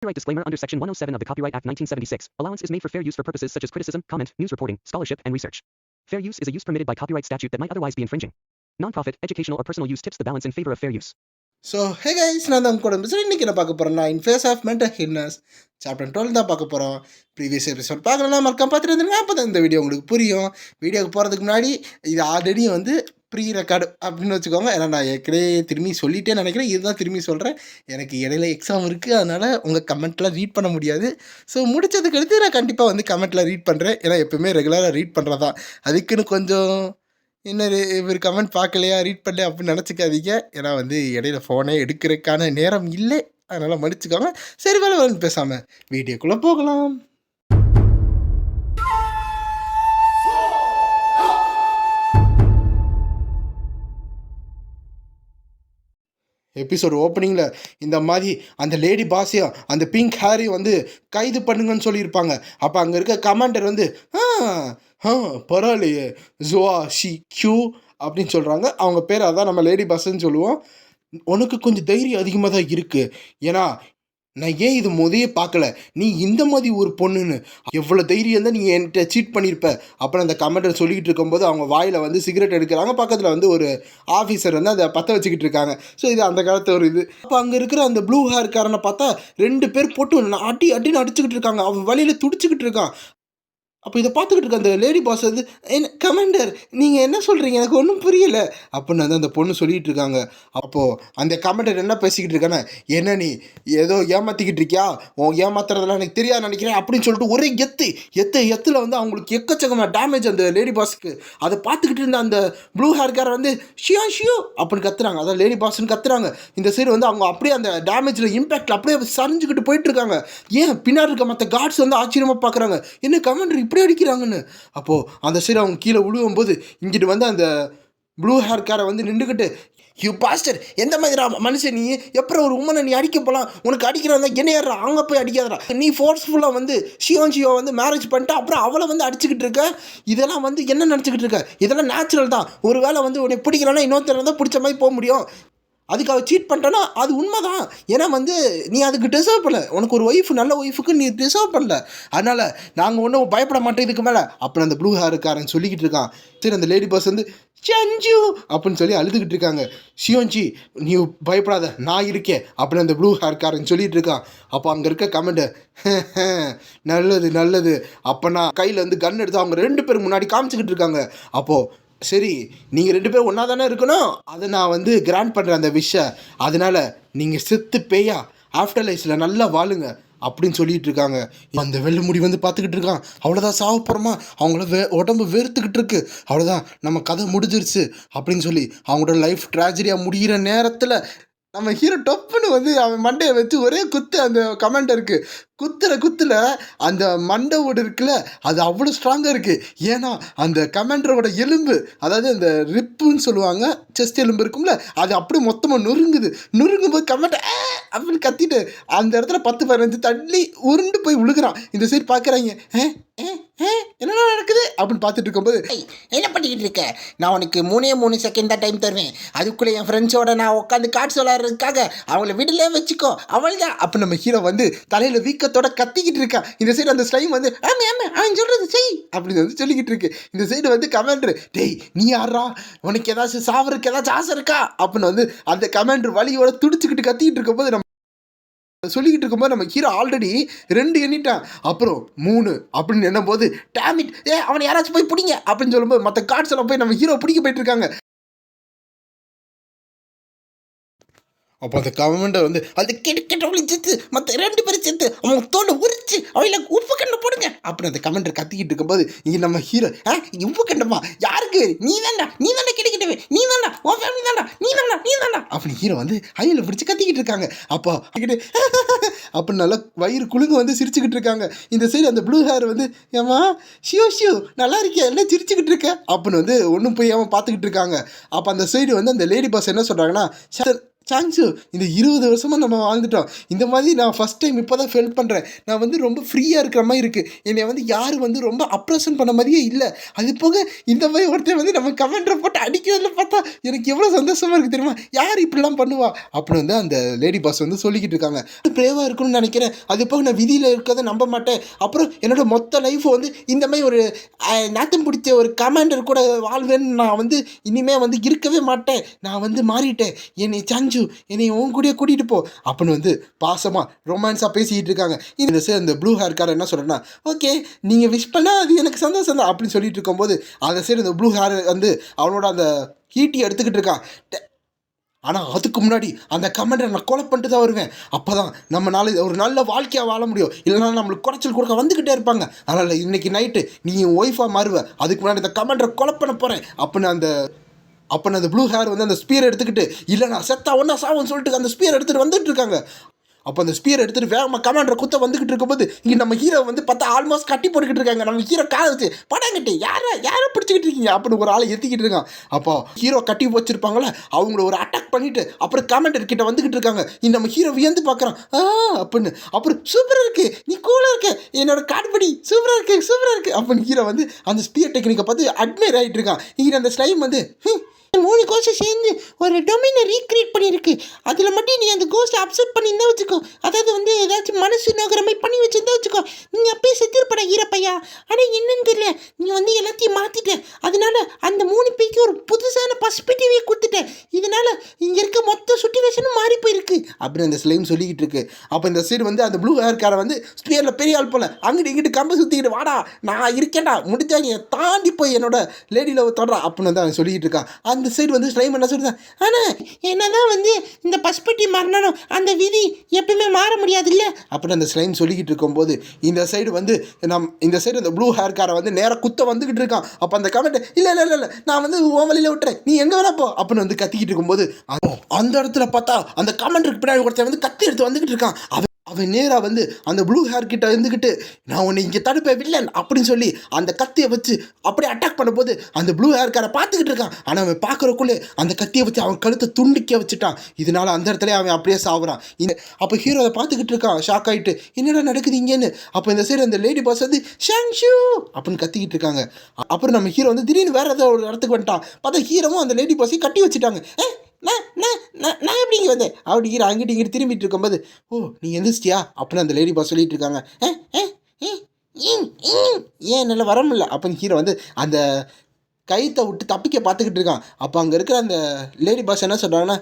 Copyright disclaimer under Section 107 of the Copyright Act 1976. Allowance is made for fair use for purposes such as criticism, comment, news reporting, scholarship, and research. Fair use is a use permitted by copyright statute that might otherwise be infringing. Non-profit, educational, or personal use tips the balance in favor of fair use. So, hey guys, நான் தான் கூட இன்னைக்கு என்ன பார்க்க போறேன்னா in face of mental illness chapter 12 தான் பார்க்க போகிறோம். ப்ரீவியஸ் எபிசோட் பார்க்கலாம் மறக்காம பார்த்துட்டு இருந்தீங்கன்னா அப்போ தான் இந்த வீடியோ உங்களுக்கு புரியும். வீடியோக்கு போகிறதுக்கு முன்னாடி இது ஆல்ரெடி ப்ரீ ரெக்கார்டு அப்படின்னு வச்சுக்கோங்க. ஏன்னா நான் ஏற்கனவே திரும்பி சொல்லிட்டே நினைக்கிறேன். இதுதான் திரும்பி சொல்கிறேன். எனக்கு இடையில எக்ஸாம் இருக்குது, அதனால் உங்கள் கமெண்ட்லாம் ரீட் பண்ண முடியாது. ஸோ முடிச்சதுக்கு அடுத்து நான் கண்டிப்பாக கமெண்ட்டில் ரீட் பண்ணுறேன். ஏன்னா எப்போவுமே ரெகுலராக ரீட் பண்ணுறதான். அதுக்குன்னு கொஞ்சம் என்ன இவர் கமெண்ட் பார்க்கலையா ரீட் பண்ணல அப்படின்னு நினச்சிக்காதீங்க. ஏன்னா இடையில ஃபோனே எடுக்கிறதுக்கான நேரம் இல்லை, அதனால் மன்னிச்சுக்கோங்க. சரி வேலை வேலைன்னு பேசாமல் வீடியோக்குள்ளே போகலாம். எபிசோடு ஓப்பனிங்கில் இந்த மாதிரி அந்த லேடி பாஸையும் அந்த பிங்க் ஹேரையும் கைது பண்ணுங்கன்னு சொல்லியிருப்பாங்க. அப்போ அங்கே இருக்க கமாண்டர் பரவாயில்லையே ஜுவா ஷி கியூ அப்படின்னு சொல்கிறாங்க. அவங்க பேர் அதான் நம்ம லேடி பாஸ்ன்னு சொல்லுவோம். உனக்கு கொஞ்சம் தைரியம் அதிகமாக தான் இருக்குது. ஏன்னா நான் ஏன் இது முதையே பார்க்கல, நீ இந்த மாதிரி ஒரு பொண்ணுன்னு எவ்வளோ தைரியம் தான் நீ என்கிட்ட சீட் பண்ணியிருப்ப. அப்புறம் அந்த கமெண்டர் சொல்லிக்கிட்டு இருக்கும்போது அவங்க வாயில் சிகரெட் எடுக்கிறாங்க. பக்கத்தில் ஒரு ஆஃபீஸர் அதை பற்ற வச்சுக்கிட்டு இருக்காங்க. ஸோ இது அந்த காலத்து ஒரு இது. அப்போ அங்கே இருக்கிற அந்த ப்ளூ ஹேர்காரனை பார்த்தா 2 பேர் போட்டு அடின்னு அடிச்சுக்கிட்டு இருக்காங்க. அவன் வழியில் துடிச்சுக்கிட்டு இருக்கான். அப்போ இதை பார்த்துக்கிட்டு இருக்க அந்த லேடி பாஸ் என்ன கமாண்டர் நீங்கள் என்ன சொல்கிறீங்க, எனக்கு ஒன்றும் புரியலை அப்படின்னு அந்த பொண்ணு சொல்லிகிட்டு இருக்காங்க. அப்போது அந்த கமாண்டர் என்ன பேசிக்கிட்டு இருக்கானே, என்ன நீ ஏதோ ஏமாற்றிக்கிட்டு இருக்கியா, ஏமாத்துறதெல்லாம் எனக்கு தெரியாது நினைக்கிறேன் அப்படின்னு சொல்லிட்டு ஒரே எத்தில் அவங்களுக்கு எக்கச்சக்கமாக டேமேஜ் அந்த லேடி பாஸுக்கு. அதை பார்த்துக்கிட்டு இருந்த அந்த ப்ளூ ஹேர்கார் ஷியோ அப்படின்னு கத்துறாங்க. அதான் லேடி பாஸ்ன்னு கத்துறாங்க. இந்த சைடு அவங்க அப்படியே அந்த டேமேஜில் இம்பேக்டில் அப்படியே சரிஞ்சுக்கிட்டு போயிட்டுருக்காங்க. ஏன் பின்னாடி இருக்க மற்ற கார்ட்ஸ் ஆச்சரியமாக பார்க்குறாங்க, என்ன கமாண்டர் இப்படி அடிக்கிறாங்கன்னு. அப்போது அந்த சைடு அவங்க கீழே விழுவும் போது இங்கிட்டு அந்த ப்ளூ ஹேர்காரை நின்றுக்கிட்டு, யூ பாஸ்டர், எந்த மாதிரி மனுஷன் நீ, எப்போ ஒரு உமனை நீ அடிக்க போகலாம், உனக்கு அடிக்கிறதா என்ன ஏறா, அங்கே போய் அடிக்காதரா, நீ ஃபோர்ஸ்ஃபுல்லாக ஷியோ மேரேஜ் பண்ணிட்டு அப்புறம் அவளை அடிச்சுக்கிட்டு இருக்க, இதெல்லாம் என்ன நினச்சிக்கிட்டு இருக்க, இதெல்லாம் நேச்சுரல் தான். ஒரு வேளை உனக்கு பிடிக்கலன்னா இன்னொருத்தர் தான் பிடிச்ச மாதிரி போக முடியும். அதுக்காக சீட் பண்ணிட்டேன்னா அது உண்மை தான். ஏன்னா நீ அதுக்கு டிசர்வ் பண்ணல. உனக்கு ஒரு ஒய்ஃபு, நல்ல ஒய்ஃபுக்கு நீ டிசர்வ் பண்ணல. அதனால் நாங்கள் ஒன்றும் பயப்பட மாட்டோம் இதுக்கு மேலே அப்புறம் அந்த ப்ளூ ஹேருக்காரன் சொல்லிக்கிட்டு இருக்கான். சரி அந்த லேடி பஸ் சஞ்சு அப்படின்னு சொல்லி அழுதுகிட்டு இருக்காங்க. ஷியோஞ்சி நீ பயப்படாத, நான் இருக்கேன் அப்படின்னு அந்த ப்ளூ ஹேர்காரன் சொல்லிட்டு இருக்கான். அப்போ அங்கே இருக்க கமெண்ட், நல்லது. அப்போ நான் கையில் கன் எடுத்து அவங்க 2 பேர் முன்னாடி காமிச்சிக்கிட்டு இருக்காங்க. அப்போது சரி நீங்கள் 2 பேரும் ஒன்றா தானே இருக்கணும், அதை நான் கிராண்ட் பண்ணுறேன் அந்த விஷயம். அதனால் நீங்கள் செத்து பேயா ஆஃப்டர் லைஃப்பில் நல்லா வாழுங்க அப்படின்னு சொல்லிட்டு இருக்காங்க. அந்த வெள்ளை முடி பார்த்துக்கிட்டு இருக்கான். அவ்வளோதான் சாவ போகிறோமா, அவங்கள உடம்பு வெறுத்துக்கிட்டு இருக்கு, அவ்வளோதான் நம்ம கதை முடிஞ்சிருச்சு அப்படின்னு சொல்லி அவங்களோட லைஃப் ட்ராஜடியாக முடிகிற நேரத்தில் நம்ம ஹீரோ டொப்புன்னு அவன் மண்டையை வச்சு ஒரே குத்து அந்த கமெண்டருக்கு குத்துல அந்த மண்டை ஓடு இருக்குல்ல, அது அவ்வளோ ஸ்ட்ராங்காக இருக்குது. ஏன்னா அந்த கமெண்டரோட எலும்பு, அதாவது அந்த ரிப்புன்னு சொல்லுவாங்க, செஸ்ட் எலும்பு இருக்கும்ல, அது அப்படியே மொத்தமாக நொறுங்கும்போது கமெண்டர் அப்படின்னு கத்திட்டு அந்த இடத்துல 10-15 தள்ளி உருண்டு போய் விழுகிறான். இந்த சைடு பார்க்குறாங்க, என்ன நடக்குது அப்படின்னு பார்த்துட்டு இருக்கும்போது, என்ன பண்ணிக்கிட்டு இருக்க, நான் உனக்கு 3 செகண்ட் தான் டைம் தருவேன், அதுக்குள்ளே என் ஃப்ரெண்ட்ஸோட நான் உட்காந்து கார்ட்ஸ் விளையாடுறதுக்காக அவங்கள வீட்டிலே வச்சுக்கோ, அவள்தான் அப்போ நம்ம ஹீரோ தலையில் வீக்கத்தோட கத்திக்கிட்டு இருக்கா. இந்த சைடு அந்த ஸ்லைம் அவன் சொல்கிறது செய் அப்படின்னு சொல்லிக்கிட்டு இருக்கு. இந்த சைடு கமெண்டர், டேய் நீ யாரா, உனக்கு ஏதாச்சும் சாவருக்கு ஏதாச்சும் ஆசை இருக்கா அப்படின்னு அந்த கமெண்டர் வலியோட துடிச்சுக்கிட்டு கத்திக்கிட்டு இருக்கும்போது நம்ம சொல்லிக்கிட்டு இருக்கும்போது நம்ம ஹீரோ ஆல்ரெடி 2 எண்ணிட்டான். அப்புறம் 3 அப்படின்னு எண்ணும்போது டேமிட், அவனை யாராச்சும் போய் பிடிங்க அப்படின்னு சொல்லும்போது மற்ற கார்ட்ஸ் எல்லாம் போய் நம்ம ஹீரோ பிடிக்க போயிட்டு இருக்காங்க. அப்போ அந்த கமெண்டர் அது கிட்டவங்களை செத்து மற்ற 2 பேரும் செத்து அவங்க தோலை உரிச்சு அவங்கள உப்பு கண்ணை போடுங்க அப்படின்னு அந்த கமெண்டர் கத்திக்கிட்டு இருக்கும்போது இங்கே நம்ம ஹீரோ, உப்பு கண்டமா யாருக்கு, நீ தாண்டா கிடைக்கிட்டவே, நீ தாண்டா உன் ஃபேமிலி தாண்டா, நீ தாண்டா அப்படின்னு ஹீரோ ஐயில் பிடிச்சி கத்திக்கிட்டு இருக்காங்க. அப்போ அப்போ நல்லா வயிறு குழுங்க சிரிச்சுக்கிட்டு இருக்காங்க. இந்த சைடு அந்த ப்ளூ ஹேர் ஏமா ஷியோ நல்லா இருக்கியா, எல்லாம் சிரிச்சுக்கிட்டு இருக்க அப்படின்னு ஒன்றும் போய் அவன் பார்த்துக்கிட்டு இருக்காங்க. அப்போ அந்த சைடு அந்த லேடி பாஸ் என்ன சொல்கிறாங்கன்னா, சான்ஸு இந்த 20 வருஷமாக நம்ம வாழ்ந்துட்டோம். இந்த மாதிரி நான் ஃபஸ்ட் டைம் இப்போ தான் ஃபீல் பண்ணுறேன். நான் வந்து ரொம்ப ஃப்ரீயாக இருக்கிற மாதிரி இருக்குது. என்னை வந்து யாரும் வந்து ரொம்ப அப்ரெஷன் பண்ண மாதிரியே இல்லை. அது போக இந்த மாதிரி ஒருத்தர் வந்து நம்ம கமெண்ட்ரை போட்டு அடிக்கிறதுல பார்த்தா எனக்கு எவ்வளோ சந்தோஷமாக இருக்குது தெரியுமா? யார் இப்படிலாம் பண்ணுவா அப்படின்னு வந்து அந்த லேடி பாஸ் வந்து சொல்லிக்கிட்டு இருக்காங்க. பிரேவாக இருக்கணும்னு நினைக்கிறேன். அது போக நான் விதியில் இருக்கிறத நம்ப மாட்டேன். அப்புறம் என்னோட மொத்த லைஃப் வந்து இந்த மாதிரி ஒரு நாத்தம் பிடிச்ச ஒரு கமாண்டர் கூட வாழ்வேன்னு நான் வந்து இனிமேல் வந்து இருக்கவே மாட்டேன். நான் வந்து மாறிட்டேன். என்னை சஞ்சு என்னை உன் கூடயே கூட்டிகிட்டு போ அப்படின்னு வந்து பாசமாக ரொமான்ஸாக பேசிக்கிட்டு இருக்காங்க. இந்த ப்ளூ ஹேர் கார் என்ன சொல்கிறேன்னா, ஓகே நீங்கள் விஷ் பண்ணால் அது எனக்கு சந்தோஷம் தான் அப்படின்னு சொல்லிட்டு இருக்கும்போது அந்த சைடு இந்த ப்ளூ ஹேர் வந்து அவனோட அந்த ஹீட்டி எடுத்துக்கிட்டு இருக்கான். ஆனால் அதுக்கு முன்னாடி அந்த கமெண்டரை நான் கொலை பண்ணிட்டு தான் வருவேன். அப்போ தான் நம்மளால ஒரு நல்ல வாழ்க்கையாக வாழ முடியும். இல்லைனா நம்மளுக்கு குறைச்சல் கொடுக்க வந்துக்கிட்டே இருப்பாங்க. அதனால் இன்றைக்கி நைட்டு நீ என் ஒய்ஃபாக மாறுவேன். அதுக்கு முன்னாடி இந்த கமெண்டரை கொலை பண்ண போகிறேன் அப்படின்னு அந்த ப்ளூ ஹேர் வந்து அந்த ஸ்பியர் எடுத்துக்கிட்டு, இல்லை நான் செத்தா ஒன்றா சாவுன்னு சொல்லிட்டு அந்த ஸ்பியர் எடுத்துகிட்டு வந்துட்டு இருக்காங்க. அப்போ அந்த ஸ்பியர் எடுத்துகிட்டு வேகமாக கமாண்டரை குத்த வந்துக்கிட்டு இருக்கும்போது இங்கே நம்ம ஹீரோ வந்து பார்த்தா ஆல்மோஸ்ட் கட்டி போட்டுக்கிட்டு இருக்காங்க. நம்ம ஹீரோ காலை வச்சு படங்கிட்டு யாரை பிடிச்சிக்கிட்டு இருக்கீங்க அப்படின்னு ஒரு ஆளை எத்திக்கிட்டு இருக்கான். அப்போ ஹீரோ கட்டி வச்சிருப்பாங்களே அவங்கள ஒரு அட்டாக் பண்ணிவிட்டு அப்புறம் கமாண்டர் கிட்ட வந்துக்கிட்டு இருக்காங்க. நம்ம ஹீரோ வியந்து பார்க்குறான் அப்படின்னு. அப்புறம் சூப்பராக இருக்குது, நீ கூலாக இருக்க, என்னோட காட்படி சூப்பராக இருக்குது அப்படின்னு ஹீரோ வந்து அந்த ஸ்பியர் டெக்னிக்கை பார்த்து அட்மையர் ஆகிட்டு இருக்கான். இங்கே அந்த ஸ்லைம் வந்து 3 கோஸ்ட்டை சேர்ந்து ஒரு டொமைனை ரீக்ரியேட் பண்ணியிருக்கு. அதில் மட்டும் நீ அந்த கோஸ்ட்டை அப்செட் பண்ணியிருந்தா வச்சுக்கோ, அதாவது வந்து ஏதாச்சும் மனசு நோக்கிற மாதிரி பண்ணி வச்சுருந்தா வச்சுக்கோ, நீங்கள் அப்பயே செத்துருப்படா ஈரப்பையா. ஆனால் என்னன்னு தெரியல, நீ வந்து எல்லாத்தையும் மாற்றிட்ட. அதனால அந்த 3 பேருக்கு ஒரு புதுசான பர்ஸ்பெக்டிவே கொடுத்துட்டேன். இதனால் இங்கே இருக்க மொத்த சுச்சுவேஷனும் மாறி போயிருக்கு அப்படின்னு அந்த ஸ்லைம் சொல்லிக்கிட்டு இருக்கு. அப்போ இந்த சைடு வந்து அந்த ப்ளூ ஹேர்காரை வந்து ஸ்பியரில் பெரிய ஆள் போல அங்கிட்டு இங்கிட்டு கம்பை சுற்றிக்கிட்டு வாடா நான் இருக்கேன்டா முடிச்சாங்க தாண்டி போய் என்னோட லேடியில் தொடரா அப்படின்னு வந்து அவன் சொல்லிக்கிட்டு இருக்கான். அந்த சைடு வந்து ஸ்லைம் என்ன சொல்லுதான், ஆனால் என்னதான் வந்து இந்த பர்ஸ்பெக்டிவ் மாறினாலும் அந்த விதி எப்பயுமே மாற முடியாது இல்லை அப்படின்னு அந்த ஸ்லைம் சொல்லிக்கிட்டு இருக்கும்போது இந்த சைடு வந்து இந்த சைடு அந்த ப்ளூ ஹேர் காரை வந்து நேராக குத்த வந்துக்கிட்டு இருக்கான். அப்போ அந்த கமெண்ட் இல்லை நான் வந்து உன் வழியில் விட்டுறேன், நீ எங்கே வேணா போ அப்படின்னு வந்து கத்திக்கிட்டு இருக்கும்போது அந்த இடத்துல பார்த்தா அந்த கமெண்ட்ருக்கு பின்னாடி ஒருத்தன் வந்து கத்தி எடுத்து வந்துக்கிட்டு இருக்கான். அவன் நேராக வந்து அந்த ப்ளூ ஹேர் கிட்ட இருந்துக்கிட்டு நான் உன்னை இங்கே தடுப்பேன் வில்லன் அப்படின்னு சொல்லி அந்த கத்தியை வச்சு அப்படியே அட்டாக் பண்ணும்போது அந்த ப்ளூ ஹேர் காரை பார்த்துக்கிட்டு இருக்கான். ஆனால் அவன் பார்க்குறக்குள்ளே அந்த கத்தியை வச்சு அவன் கழுத்தை துண்டிக்க வச்சுட்டான். இதனால் அந்த இடத்துல அவன் அப்படியே சாவுறான். அப்போ ஹீரோ அதை பார்த்துக்கிட்டு இருக்கான் ஷாக் ஆகிட்டு, என்னடா நடக்குது இங்கேன்னு. அப்போ இந்த சைடு அந்த லேடி பாஸ் வந்து ஷாங்ஷூ அப்படின்னு கத்திக்கிட்டு இருக்காங்க. அப்புறம் நம்ம ஹீரோ வந்து திடீர்னு வேறு ஏதோ ஒரு இடத்துக்கு வந்துட்டான். பார்த்தா ஹீரோவும் அந்த லேடி பாஸையும் கட்டி வச்சுட்டாங்க. நான் எப்படி இங்கே வந்தேன் அப்படிங்கிற அங்கிட்டு இங்கிட்டு திரும்பிட்டு இருக்கும்போது நீ எந்திரிச்சிட்டியா அப்படின்னு அந்த லேடி பாஸ் சொல்லிட்டு இருக்காங்க. ஏன் என்னால் வர முடியல அப்படின்னு ஹீரோ வந்து அந்த கைத்தை விட்டு தப்பிக்க பார்த்துக்கிட்டு இருக்கான். அப்போ அங்கே இருக்கிற அந்த லேடி பாஸ் என்ன சொல்கிறாங்கன்னா,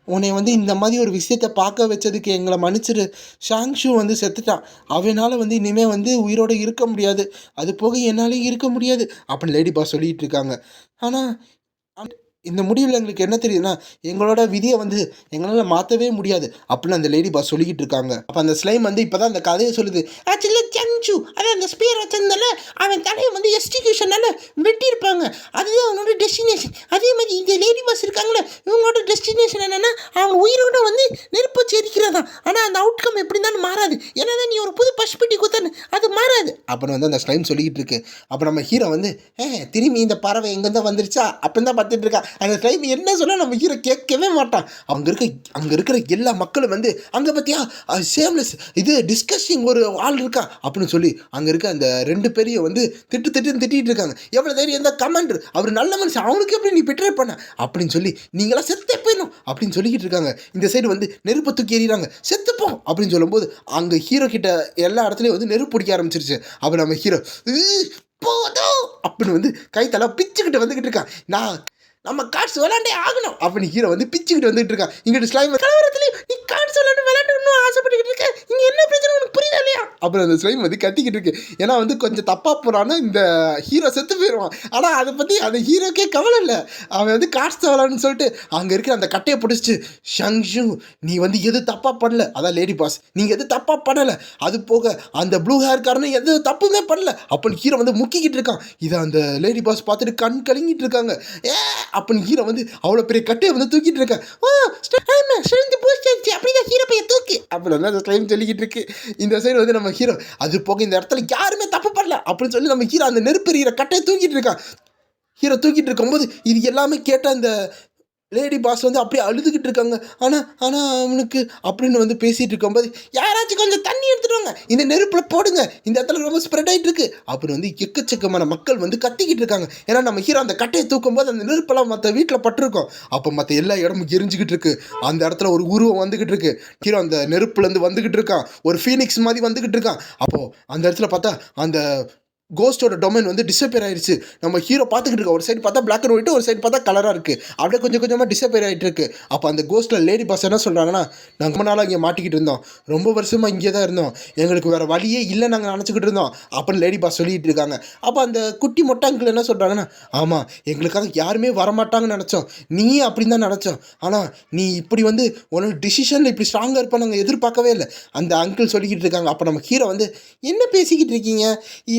உன்னை வந்து இந்த மாதிரி ஒரு விஷயத்தை பார்க்க வச்சதுக்கு எங்களை மன்னிச்சிரு, ஷாங்ஷூ வந்து செத்துட்டான், அவனால் வந்து இனிமேல் வந்து உயிரோடு இருக்க முடியாது, அது போக என்னாலையும் இருக்க முடியாது அப்படின்னு லேடி பாஸ் சொல்லிகிட்டு இருக்காங்க. ஆனால் இந்த முடிவில் எங்களுக்கு என்ன தெரியுதுன்னா, எங்களோட விதியை வந்து எங்களால் மாற்றவே முடியாது அப்படின்னு அந்த லேடி பாஸ் சொல்லிக்கிட்டு இருக்காங்க. அப்போ அந்த ஸ்லைம் வந்து இப்போ தான் அந்த கதையை சொல்லுது. ஆக்சுவலி சஞ்சு அதான் அந்த ஸ்பியர் வச்சிருந்தால அவன் தலையை வந்து எக்ஸ்டிக்யூஷனால் வெட்டியிருப்பாங்க, அதுதான் அவனோட டெஸ்டினேஷன். அதே மாதிரி இந்த லேடி பாஸ் இருக்காங்களே இவங்களோட டெஸ்டினேஷன் என்னென்னா அவங்க உயிரோட வந்து நெருப்பு எரிக்கிறதா. ஆனால் அந்த அவுட்கம் எப்படி இருந்தாலும் மாறாது, ஏன்னா நீ ஒரு புது பர்ஸ்பெக்டிவ் கொடுத்தானு அது மாறாது அப்படின்னு வந்து அந்த ஸ்லைம் சொல்லிக்கிட்டு இருக்கு. அப்போ நம்ம ஹீரோ வந்து திரும்பி இந்த பறவை எங்கேருந்தா வந்துருச்சா அப்படின்னு தான் பார்த்துட்டு இருக்கா. அந்த டைம் என்ன சொல்ல நம்ம ஹீரோ கேட்கவே மாட்டான். அங்கே இருக்கிற எல்லா மக்களும் வந்து அங்கே பார்த்தியா சேம்லெஸ் இது டிஸ்கஷிங் ஒரு ஆள் இருக்கா அப்படின்னு சொல்லி அங்கே இருக்க அந்த 2 பேரையும் வந்து திட்டிகிட்டு இருக்காங்க. எவ்வளோ தைரியம் இருந்தால் கமெண்டர் அவர் நல்ல மனுஷன், அவனுக்கு எப்படி நீ பெட்ரே பண்ண அப்படின்னு சொல்லி நீங்களாம் செத்தே போயிடும் அப்படின்னு சொல்லிக்கிட்டு இருக்காங்க. இந்த சைடு வந்து நெருப்பை தூக்கி எறிகிறாங்க, செத்துப்போம் அப்படின்னு சொல்லும்போது அங்கே ஹீரோ கிட்ட எல்லா இடத்துலையும் வந்து நெருப்பு பிடிக்க ஆரம்பிச்சிருச்சு. அப்போ நம்ம ஹீரோ போதும் அப்படின்னு வந்து கைத்தலை பிச்சுக்கிட்டு வந்துக்கிட்டு இருக்கான். நம்ம கார்ட்ஸ் விளாண்டே ஆகணும் அப்படின்னு ஹீரோ வந்து பிச்சுக்கிட்டு வந்துட்டு இருக்கான். இங்கிட்டு ஸ்லைம் கலவரத்துலேயும் நீ கார்ட்ஸ் விளாண்டு ஆசைப்பட்டுக்கிட்டு இருக்க, இங்கே என்ன பிரச்சனை உனக்கு புரியுதா இல்லையா அப்புறம் அந்த ஸ்லைம் வந்து கத்திக்கிட்டு இருக்கு. ஏன்னா வந்து கொஞ்சம் தப்பாக போகிறான்னா இந்த ஹீரோ செத்து போயிடுவான். ஆனால் அதை பற்றி அந்த ஹீரோக்கே கவலை இல்லை, அவன் வந்து கார்ட்ஸ் விளாடுன்னு சொல்லிட்டு அங்கே இருக்கிற அந்த கட்டையை பிடிச்சிட்டு ஷங்ஷு நீ வந்து எது தப்பாக பண்ணல, அதான் லேடி பாஸ் நீங்கள் எது தப்பாக பண்ணலை, அது போக அந்த ப்ளூ ஹேர் காரனும் எது தப்புமே பண்ணல அப்படின்னு ஹீரோ வந்து முக்கிக்கிட்டு இருக்கான். இதை அந்த லேடி பாஸ் பார்த்துட்டு கண் கலங்கிட்டு இருக்காங்க. அப்படின்னு ஹீரோ வந்து அவ்வளோ பெரிய கட்டையை வந்து தூக்கிட்டு இருக்கேன். அப்படிதான் ஹீரோ பையன் தூக்கி அப்படின்னு வந்து அந்த டைம் சொல்லிக்கிட்டு இருக்கு. இந்த சைடு வந்து நம்ம ஹீரோ அது போக இந்த இடத்துல யாருமே தப்பு பண்ணல அப்படின்னு சொல்லி நம்ம ஹீரோ அந்த நெருப்பெறிகிற கட்டையை தூக்கிட்டு இருக்கான். ஹீரோ தூக்கிட்டு இருக்கும்போது இது எல்லாமே கேட்ட அந்த லேடி பாஸ் வந்து அப்படியே அழுதுகிட்டு இருக்காங்க. ஆனா அவனுக்கு அப்படின்னு வந்து பேசிட்டு இருக்கும்போது, யாராச்சும் கொஞ்சம் தண்ணி எடுத்துட்டு வாங்க, இந்த நெருப்புல போடுங்க, இந்த இடத்துல ரொம்ப ஸ்ப்ரெட் ஆயிட்டு இருக்கு அப்படின்னு வந்து எக்கச்சக்கமான மக்கள் வந்து கத்திக்கிட்டு இருக்காங்க. ஏன்னா நம்ம ஹீரோ அந்த கட்டையை தூக்கும் போது அந்த நெருப்பெல்லாம் மற்ற வீட்டில் பட்டிருக்கும். அப்போ மற்ற எல்லா இடமும் எரிஞ்சுக்கிட்டு இருக்கு. அந்த இடத்துல ஒரு உருவம் வந்துகிட்டு இருக்கு. ஹீரோ அந்த நெருப்புல இருந்து வந்துகிட்டு இருக்கான். ஒரு ஃபீனிக்ஸ் மாதிரி வந்துகிட்டு இருக்கான். அப்போ அந்த இடத்துல பார்த்தா அந்த கோஸ்டோட டொமைன் வந்து டிஸப்பியர் ஆயிடுச்சு. நம்ம ஹீரோ பார்த்துக்கிட்டு இருக்கோம். ஒரு சைடு பார்த்தா பிளாக் அண்ட் ஒயிட், ஒரு சைடு பார்த்தா கலராக இருக்குது. அப்படியே கொஞ்சம் கொஞ்சமாக டிஸப்பியர் ஆகிட்டு இருக்கு. அப்போ அந்த கோஸ்ட்டில் லேடி பாஸ் என்ன சொல்கிறாங்கன்னா, நாங்கள் ரொம்ப நாளாக இங்கே மாட்டிக்கிட்டு இருந்தோம், ரொம்ப வருஷமாக இங்கே தான் இருந்தோம், எங்களுக்கு வேறு வழியே இல்லை, நாங்கள் நினச்சிக்கிட்டு இருந்தோம் அப்படின்னு லேடி பாஸ் சொல்லிகிட்டு இருக்காங்க. அப்போ அந்த குட்டி மொட்டை அங்கிள் என்ன சொல்கிறாங்கன்னா, ஆமாம் எங்களுக்காக யாருமே வரமாட்டாங்கன்னு நினச்சோம், நீ அப்படின்னு தான் நினச்சோம், ஆனால் நீ இப்படி வந்து உன்னோட டிசிஷனில் இப்படி ஸ்ட்ராங்காக இருப்ப நாங்கள் எதிர்பார்க்கவே இல்லை அந்த அங்கிள் சொல்லிக்கிட்டு இருக்காங்க. அப்போ நம்ம ஹீரோ வந்து என்ன பேசிக்கிட்டு இருக்கீங்க,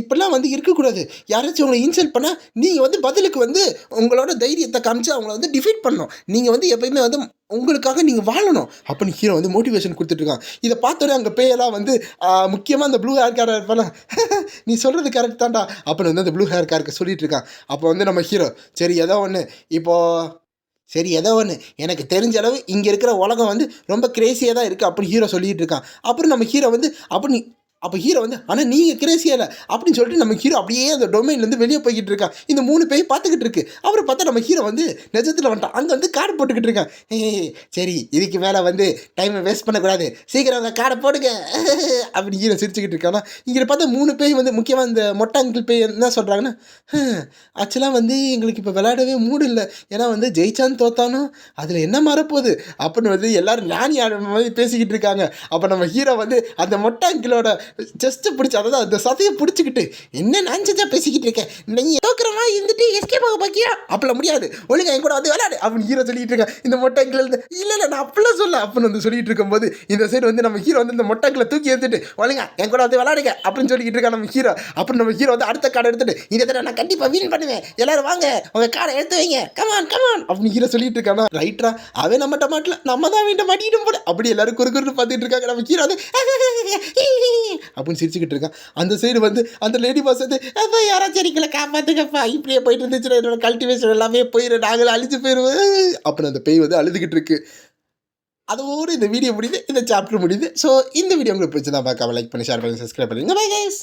இப்படிலாம் வந்து இருக்கக்கூடாது, யாராச்சும் உங்களை இன்சல்ட் பண்ணால் நீங்கள் வந்து பதிலுக்கு வந்து உங்களோட தைரியத்தை காமிச்சு அவங்கள வந்து டிஃபீட் பண்ணணும், நீங்கள் வந்து எப்பயுமே வந்து உங்களுக்காக நீங்கள் வாழணும் அப்படின்னு ஹீரோ வந்து மோட்டிவேஷன் கொடுத்துட்ருக்கான். இதை பார்த்தோன்னே அங்கே பேயெல்லாம் வந்து முக்கியமாக அந்த ப்ளூ ஹேர் காரை இருப்பான நீ சொல்கிறது கரெக்ட் தான்டா அப்படின்னு வந்து அந்த ப்ளூ ஹேர் காருக்கு சொல்லிட்டு இருக்கான். அப்போ வந்து நம்ம ஹீரோ சரி ஏதோ ஒன்று இப்போது சரி ஏதோ ஒன்று எனக்கு தெரிஞ்ச அளவு இங்கே இருக்கிற உலகம் வந்து ரொம்ப கிரேசியாக தான் இருக்குது அப்படின்னு ஹீரோ சொல்லிகிட்டு இருக்கான். அப்புறம் நம்ம ஹீரோ வந்து அப்போ ஹீரோ வந்து ஆனால் நீங்கள் கிரேசியாக இல்லை அப்படின்னு சொல்லிட்டு நம்ம ஹீரோ அப்படியே அந்த டொமைன்லேருந்து வெளியே போய்கிட்டு இருக்கான். இந்த 3 பேய் பார்த்துக்கிட்டு இருக்கு. அப்புறம் பார்த்தா நம்ம ஹீரோ வந்து நிஜத்தில் வந்துட்டான். அங்கே வந்து கார்டு போட்டுக்கிட்டு இருக்கான். சரி இதுக்கு மேலே வந்து டைமை வேஸ்ட் பண்ணக்கூடாது, சீக்கிரம் அவங்க கார்டை போடுங்க அப்படி ஹீரோ சிரிச்சுக்கிட்டு இருக்கானா. இங்கே பார்த்தா 3 பேய் வந்து முக்கியமாக இந்த மொட்டை அங்கிள் பேய் என்ன சொல்கிறாங்கன்னா, ஆக்சுவலாக வந்து எங்களுக்கு இப்போ விளையாடவே மூடு இல்லை, ஏன்னா வந்து ஜெயிச்சான்னு தோத்தானோ அதில் என்ன மாறப்போகுது அப்படின்னு வந்து எல்லோரும் ஞானி மாதிரி பேசிக்கிட்டு இருக்காங்க. அப்போ நம்ம ஹீரோ வந்து அந்த மொட்டை அங்கிளோட ஜஸ்ட் பிடிச்சி அதாவது அந்த சதையை பிடிச்சிக்கிட்டு என்ன நான்சென்ஸா பேசிக்கிட்டு இருக்கேன், நீ தோக்குற மாதிரி இருந்துட்டு எஸ்கேப் ஆக பாக்கியா, அப்படிலாம் முடியாது, ஒழுங்கா என் கூட வந்து விளையாடு அப்படின்னு ஹீரோ சொல்லிட்டு இருக்கேன். இந்த மொட்டைங்கில் இருந்து இல்லை நான் அப்படிலாம் சொல்ல அப்படின்னு வந்து சொல்லிட்டு இருக்கும்போது இந்த சைடு வந்து நம்ம ஹீரோ வந்து இந்த மொட்டைங்களை தூக்கி எடுத்துட்டு ஒழுங்கா என் கூட வந்து விளையாடுங்க அப்படின்னு சொல்லிக்கிட்டு இருக்கா நம்ம ஹீரோ. அப்புறம் நம்ம ஹீரோ வந்து அடுத்த கார்டை எடுத்துட்டு இதை தடவை நான் கண்டிப்பாக வின் பண்ணுவேன், எல்லாரும் வாங்க உங்க கார்டை எடுத்து வைங்க, கமான் கமான் அப்படின்னு ஹீரோ சொல்லிட்டு இருக்கானா. ரைட்ரா அவன் நம்ம டமாட்டில் நம்ம தான் வீட்டை மாட்டிக்கிட்டு போல அப்படி எல்லாரும் குறுக்குன்னு பார்த்துட்டு இருக்காங்க. நம்ம ஹீரோ வந்து அப்படின்னு சிரிச்சுக்கிட்டு இருக்கான். அந்த சைடு வந்து அந்த லேடி பாஸ் வந்து அப்போ யாராச்சும் எங்களை காப்பாற்றுங்கப்பா, இப்படியே போயிட்டு இருந்துச்சுன்னா என்னோட கல்டிவேஷன் எல்லாமே போயிடும், நாங்களும் அழிச்சு போயிடுவோம் அப்புறம் அந்த பேய் வந்து அழுதுகிட்டு இருக்கு. அதோடு இந்த வீடியோ முடியுது, இந்த சாப்டர் முடியுது. ஸோ இந்த வீடியோ உங்களுக்கு பிடிச்சதா பார்க்காம லைக் பண்ணி ஷேர் பண்ணி சப்ஸ்கிரைப் பண்ணுங்க. பை கைஸ்,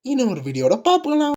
இன்னும் ஒரு வீடியோட பார்க்கலாம்.